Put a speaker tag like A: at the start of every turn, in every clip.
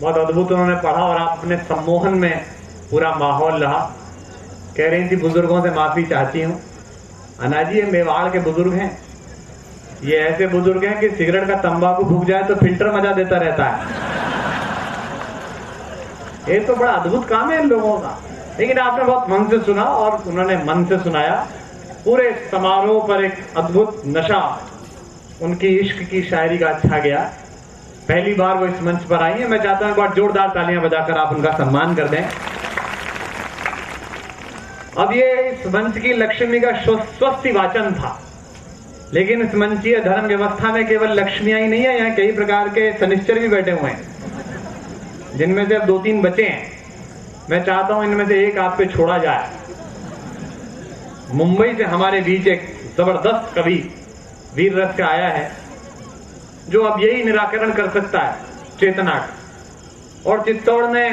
A: बहुत अद्भुत उन्होंने पढ़ा और आप अपने सम्मोहन में पूरा माहौल रहा। कह रही थी बुजुर्गों से माफी चाहती हूँ। अन्ना जी, ये मेवाड़ के बुजुर्ग हैं, ये ऐसे बुजुर्ग हैं कि सिगरेट का तंबाकू फूक जाए तो फिल्टर मजा देता रहता है। ये तो बड़ा अद्भुत काम है इन लोगों का। लेकिन आपने बहुत मन से सुना और उन्होंने मन से सुनाया। पूरे समारोह पर एक अद्भुत नशा उनकी इश्क की शायरी का अच्छा गया। पहली बार वो इस मंच पर आई है। मैं चाहता हूं एक बार जोरदार तालियां बजाकर आप उनका सम्मान कर दें। अब ये इस मंच की लक्ष्मी का स्वस्ति वाचन था, लेकिन इस मंचीय धर्म व्यवस्था में केवल लक्ष्मियां ही नहीं है, यहाँ कई प्रकार के शनिश्चर भी बैठे हुए हैं, जिनमें से अब 2-3 बचे हैं। मैं चाहता हूं इनमें से एक आप पे छोड़ा जाए। मुंबई से हमारे बीच एक जबरदस्त कवि वीर रस का आया है, जो अब यही निराकरण कर सकता है चेतना का। और चित्तौड़ ने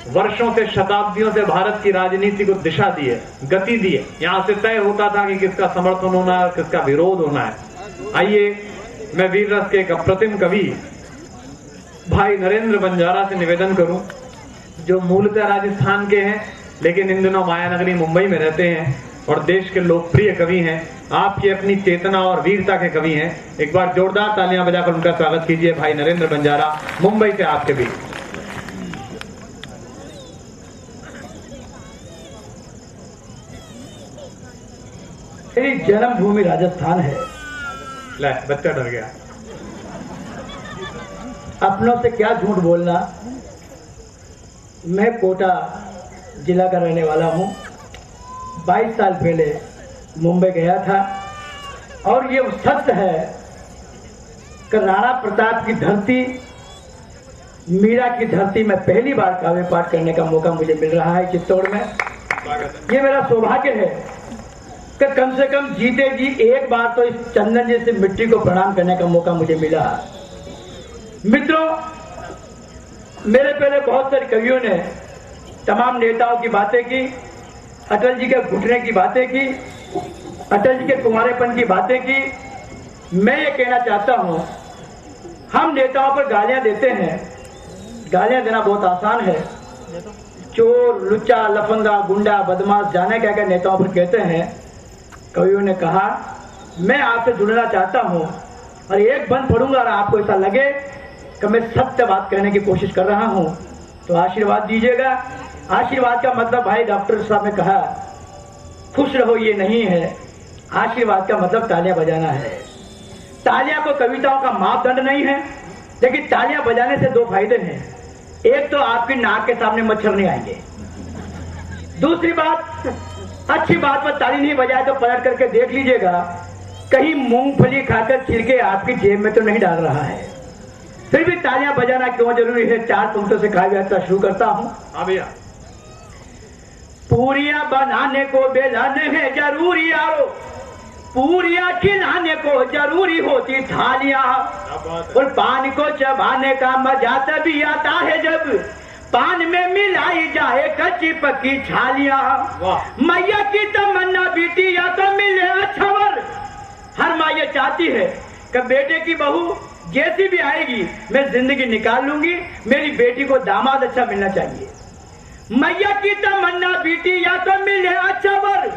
A: वर्षों से, शताब्दियों से भारत की राजनीति को दिशा दी है, गति दी है। यहां से तय होता था कि किसका समर्थन होना है, किसका विरोध होना है। आइए, मैं वीर रस के एक अप्रतिम कवि भाई नरेंद्र बंजारा से निवेदन करूं, जो मूलतः राजस्थान के हैं लेकिन इन दिनों मायानगरी मुंबई में रहते हैं और देश के लोकप्रिय कवि हैं, आपकी अपनी चेतना और वीरता के कवि हैं। एक बार जोरदार तालियां बजाकर उनका स्वागत कीजिए। भाई नरेंद्र बंजारा, मुंबई से आपके बीच।
B: मेरी जन्मभूमि राजस्थान है।
A: ले, बच्चा डर गया।
B: अपनों से क्या झूठ बोलना। मैं कोटा जिला का रहने वाला हूँ। 22 साल पहले मुंबई गया था और ये सत्य है कि राणा प्रताप की धरती, मीरा की धरती में पहली बार काव्य पाठ करने का मौका मुझे मिल रहा है चित्तौड़ में। ये मेरा सौभाग्य है कि कम से कम जीते जी एक बार तो इस चंदन जैसे मिट्टी को प्रणाम करने का मौका मुझे मिला। मित्रों, मेरे पहले बहुत सारे कवियों ने तमाम नेताओं की बातें की, अटल जी के घुटने की बातें की, अटल जी के कुंवारेपन की बातें की। मैं ये कहना चाहता हूं, हम नेताओं पर गालियां देते हैं। गालियां देना बहुत आसान है। चोर, लुच्चा, लफंगा, गुंडा, बदमाश, जाने क्या क्या नेताओं पर कहते हैं। कवियों ने कहा, मैं आपसे जुड़ना चाहता हूं और एक बंद पढ़ूंगा और आपको ऐसा लगे कि मैं सत्य बात कहने की कोशिश कर रहा हूं तो आशीर्वाद दीजिएगा। आशीर्वाद का मतलब भाई डॉक्टर साहब ने कहा, खुश रहो ये नहीं है। आशीर्वाद का मतलब तालियां बजाना है। तालियां को कविताओं का मापदंड नहीं है, लेकिन तालियां बजाने से 2 फायदे हैं। एक तो आपकी नाक के सामने मच्छर नहीं आएंगे। दूसरी बात, अच्छी बात पर ताली नहीं बजाए तो पलट करके देख लीजिएगा, कहीं मूंगफली खाकर छिलके आपकी जेब में तो नहीं डाल रहा है। फिर भी तालियां बजाना क्यों जरूरी है? 4 पंक्तों से काव्य यात्रा शुरू करता हूं।
A: हाँ भैया।
B: पूरियां बनाने को बेलाने है जरूरी यारो, पूरियां खिलाने को जरूरी होती थालियां, और पान को चबाने का मजा तभी आता है जब पान में मिलाई जाए कच्ची पक्की छालियां। मैया की तमन्ना बेटी या तो मिले अच्छा वर। हर माँ ये चाहती है कि बेटे की बहू जैसी भी आएगी मैं जिंदगी निकाल लूंगी, मेरी बेटी को दामाद अच्छा मिलना चाहिए। मैया की तमन्ना बेटी या तो मिले अच्छा वर,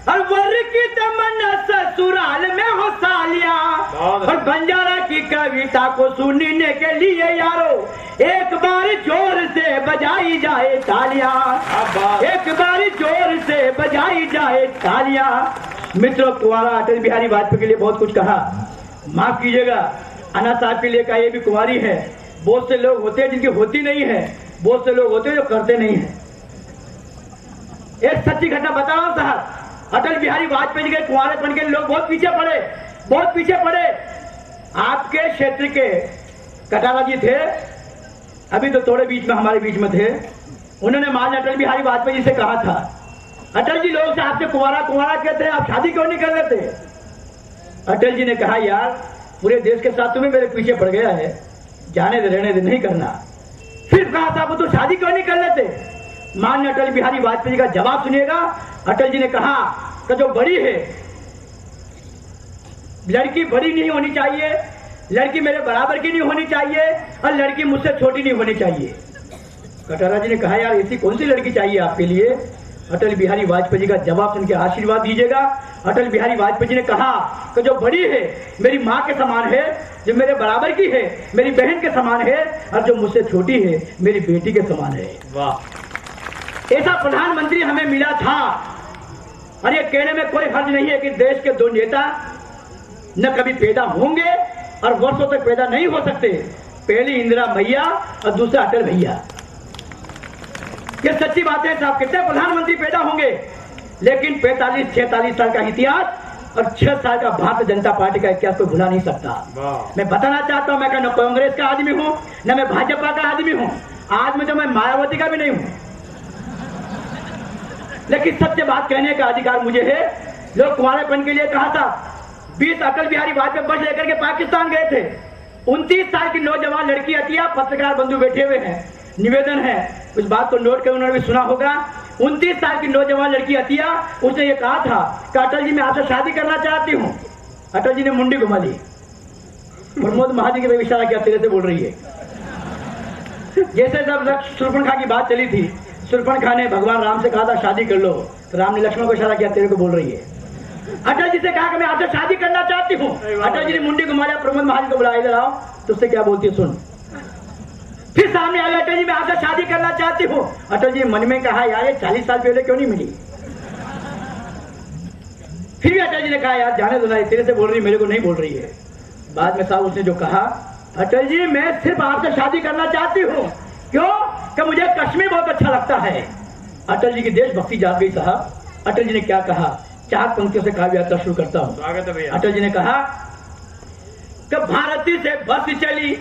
B: और वर की तमन्ना ससुराल में हो सालियां। और बंजारा की कविता को सुनने के लिए यारो एक बार जोर से बजाई जाए तालियां, एक बार जोर से बजाई जाए तालियां। मित्रों, कुंवारा अटल बिहारी वाजपेयी के लिए बहुत कुछ कहा, माफ कीजिएगा। अन्ना साहब के लिए कहा, ये भी कुंवारी है। बहुत से लोग होते हैं जिनकी होती नहीं है, बहुत से लोग होते हैं जो करते नहीं है। एक सच्ची घटना बता रहा हूं साहब, अटल बिहारी वाजपेयी जी के कुंवारेपन के लोग बहुत पीछे पड़े, बहुत पीछे पड़े। आपके क्षेत्र के कटारा जी थे, अभी तो थोड़े बीच में हमारे बीच में थे। उन्होंने माननीय अटल बिहारी वाजपेयी जी से कहा था, अटल जी लोग से आपसे कुंवारा कुंवारा कहते हैं, आप शादी क्यों नहीं कर लेते? अटल जी ने कहा, यार पूरे देश के साथ तुम्हें मेरे पीछे पड़ गया है, जाने दे, रहने दे, नहीं करना। फिर कहा साहब तो शादी क्यों नहीं कर लेते? माननीय अटल बिहारी वाजपेयी जी का जवाब सुनिएगा। अटल जी ने कहा कि जो बड़ी है, लड़की बड़ी नहीं होनी चाहिए, लड़की मेरे बराबर की नहीं होनी चाहिए और लड़की मुझसे छोटी नहीं होनी चाहिए। कटारा जी ने कहा यार ऐसी कौन सी लड़की चाहिए आपके लिए? अटल बिहारी वाजपेयी जी का जवाब सुन के आशीर्वाद दीजिएगा। अटल बिहारी वाजपेयी जी ने कहा कि जो बड़ी है मेरी माँ के समान है, जो मेरे बराबर की है मेरी बहन के समान है, और जो मुझसे छोटी है मेरी बेटी के समान है।
A: वाह,
B: ऐसा प्रधानमंत्री हमें मिला था। और ये कहने में कोई हर्ज नहीं है कि देश के दो नेता न कभी पैदा होंगे और वर्षों तक पैदा नहीं हो सकते। पहली इंदिरा मैया और दूसरा अटल भैया। ये सच्ची बात है साहब। कितने प्रधानमंत्री पैदा होंगे, लेकिन 45-46 साल का इतिहास और 6 साल का भारतीय जनता पार्टी का इतिहास को भुला नहीं सकता। मैं बताना चाहता हूं, मैं न कांग्रेस का आदमी हूं न मैं भाजपा का आदमी हूं, आज में तो मैं मायावती का भी नहीं हूं, लेकिन सत्य बात कहने का अधिकार मुझे है। लोग कुंवारेपन के लिए कहा था, 20 अटल बिहारी वाजपेयी बस लेकर के पाकिस्तान गए थे। 29 साल की नौजवान लड़की अतिया, पत्रकार बंधु बैठे हुए हैं, निवेदन है उस बात को नोट कर उन्होंने भी सुना होगा। 29 साल की नौजवान लड़की अतिया, उसने ये कहा था कि अटल जी मैं आपसे शादी करना चाहती हूँ। अटल जी ने मुंडी घुमा ली। प्रमोद महाजन की तरफ इशारा किया, तेरे से बोल रही है। जैसे जब शूर्पणखा की बात चली थी, शूर्पणखा ने भगवान राम से कहा था शादी कर लो, तो राम ने लक्ष्मण को इशारा किया, तेरे को बोल रही है। अटल जी से कहा कि मैं आपसे शादी करना चाहती हूँ। अटल जी ने मुंडी घुमाया, प्रमोद महाजन को बुलाया, इधर आओ, तुझसे क्या बोलती है सुन। फिर सामने आया, अटल जी मैं आपसे शादी करना चाहती हूँ। अटल जी मन में कहा यार ये 40 साल पहले क्यों नहीं मिली। फिर भी अटल जी ने कहा यार जाने दो ना, तेरे से बोल रही मेरे को नहीं बोल रही है। बाद में साहब उसने जो कहा, अटल जी मैं सिर्फ आपसे शादी करना चाहती हूँ, क्यों कि मुझे कश्मीर बहुत अच्छा लगता है। अटल जी की देशभक्ति जाग गई साहब। अटल जी ने क्या कहा, 4 पंक्तियों से काव्य यात्रा शुरू करता हूँ।
A: स्वागत है भैया।
B: अटल जी ने कहा कि भारती से बस चली,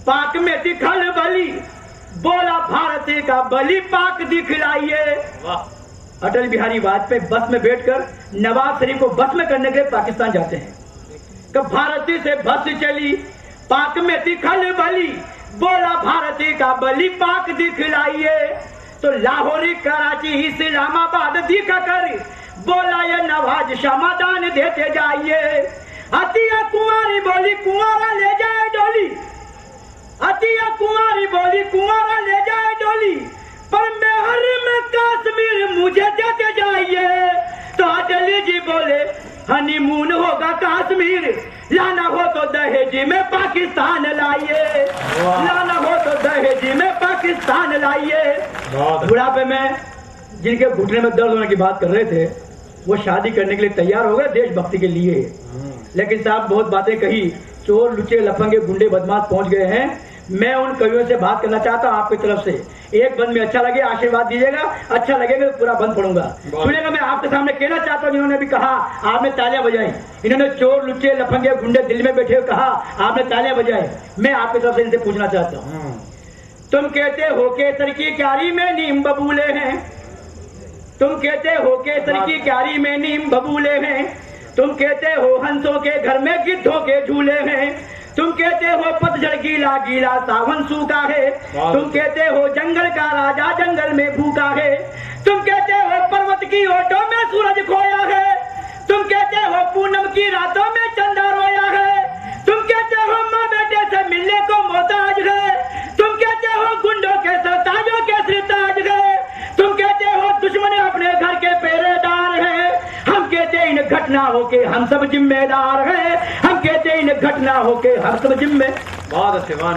B: पाक में दिखल बली, बोला भारती का बलि पाक दिखलाइए।
A: वाह,
B: अटल बिहारी वाजपेयी बस में बैठकर नवाज शरीफ को बस में करने के लिए पाकिस्तान जाते हैं। कि भारती से बस चली, पाक में दिखल बली, बोला भारती का बलि पाक दिखलाइए। तो लाहौरी कराची इस्लामाबाद दिखा कर बोला ये नवाज समाधान देते जाइए। अतिया कुंवारी बोली कुंवारा ले जाए डोली, अतिया कुंवारी बोली कुंवारा ले जाए डोली, पर मेहर में कश्मीर मुझे देते जाइए। तो अटल जी बोले हनीमून होगा कश्मीर, लाना हो तो दहेज में पाकिस्तान लाइए, लाना हो तो दहेज में पाकिस्तान लाइए। बुढ़ापे में जिनके घुटने में दर्द होने की बात कर रहे थे, वो शादी करने के लिए तैयार हो गए देशभक्ति के लिए। लेकिन साहब बहुत बातें कही, चोर लुचे लफंगे गुंडे बदमाश पहुंच गए हैं। मैं उन कवियों से बात करना चाहता हूं आपकी तरफ से। एक बंद में अच्छा लगे आशीर्वाद दीजिएगा, अच्छा लगेगा तो पूरा बंद पढ़ूंगा। सुनिएगा, मैं आपके सामने कहना चाहता हूं, जिन्होंने भी कहा आपने तालियां बजाई, इन्होंने चोर लुच्चे लफंगे गुंडे दिल में बैठे कहा आपने तालियां बजाई, मैं आपकी तरफ से इनसे पूछना चाहता हूँ। तुम कहते हो केसर की क्यारी में नीम बबूले हैं, तुम कहते हो केसर की क्यारी में नीम बबूले हैं, तुम कहते हो हंसों के घर में गिद्धों के झूले हैं, तुम कहते हो पतझड़ गीला गीला सावन सूखा है, तुम कहते हो जंगल का राजा जंगल में भूखा है, तुम कहते हो पर्वत की ओटों में सूरज खोया है, तुम कहते हो पूनम की रातों में चंदा रोया है, तुम कहते हो माँ बेटे से मिलने को मोहताज है, तुम कहते हो गुंडों के सरताजों के सिरताज है, तुम कहते हो दुश्मन अपने घर के पहरेदार है, हम कहते इन घटनाओं के हम सब जिम्मेदार हैं, हम कहते इन घटनाओं के हम सब जिम्मे।
A: बहुत अच्छे, वाह।